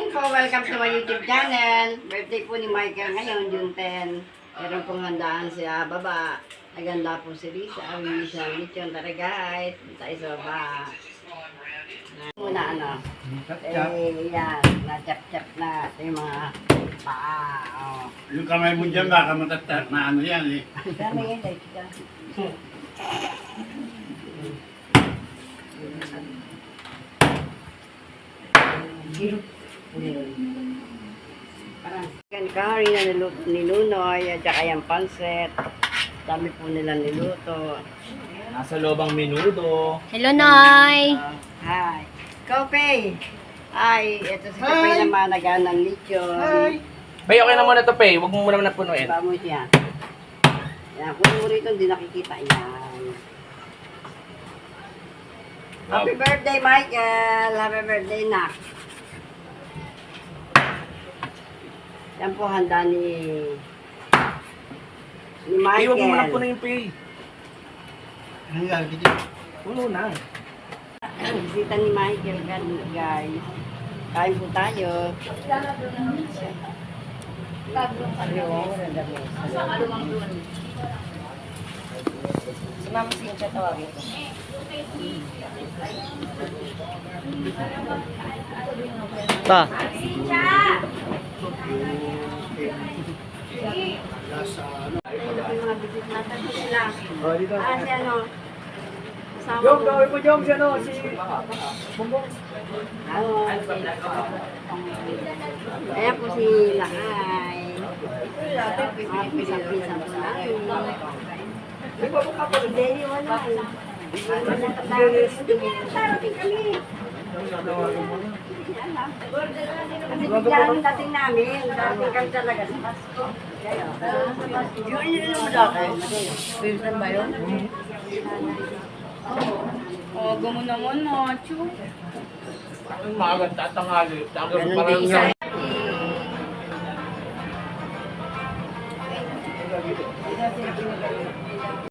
po, welcome to my YouTube channel. Birthday po ni Michael ngayon, June 10. Meron pong handaan siya baba. Naganda po si Lisa. Awili siya ng lechon. Tara guys, tayo sa baba. Muna ano. Yan, na-chap-chap na. Ito yung mga paa. Oh. Yung kamay mo dyan, baka matatak na ano yan eh. Dami yan, like ka. Parang chicken curry na ni Nunoy at saka yung pansit. Dami po nila niluto. Nasa loob ang menudo. Hello, Nay! Hi. Kope! Hi, ito si Kope naman nagaan ng lechon. Bay, okay na muna to, Pay. Huwag mo muna napunuin. Iba mo siya. Yan, kung mo rito hindi nakikita yan. Happy birthday, Michael! Happy birthday, Nak! Yan po handa ni Pay, Michael. huwag mo muna napunuin, Pay. Ano yan, dito? Puno na. Bisita ni Michael, guys. Kain po tayo. Si Mama Cynthia tawagin ko. Ta. Mga bisit natin po sila. Si ano? Kasama Jom, ko. gawin mo, Jom, si ano, si... Ayan po si Lakay. Mga pisa-pisa po natin. Hindi, wala. Darating kami. Kasi biglaan ang dating namin. Darating kami talaga sa Pasko. Yun mo dati. Pinsan ba yun? Oh, gumo naman, Nacho. Ang maaga, tatangali. Ganun din yan.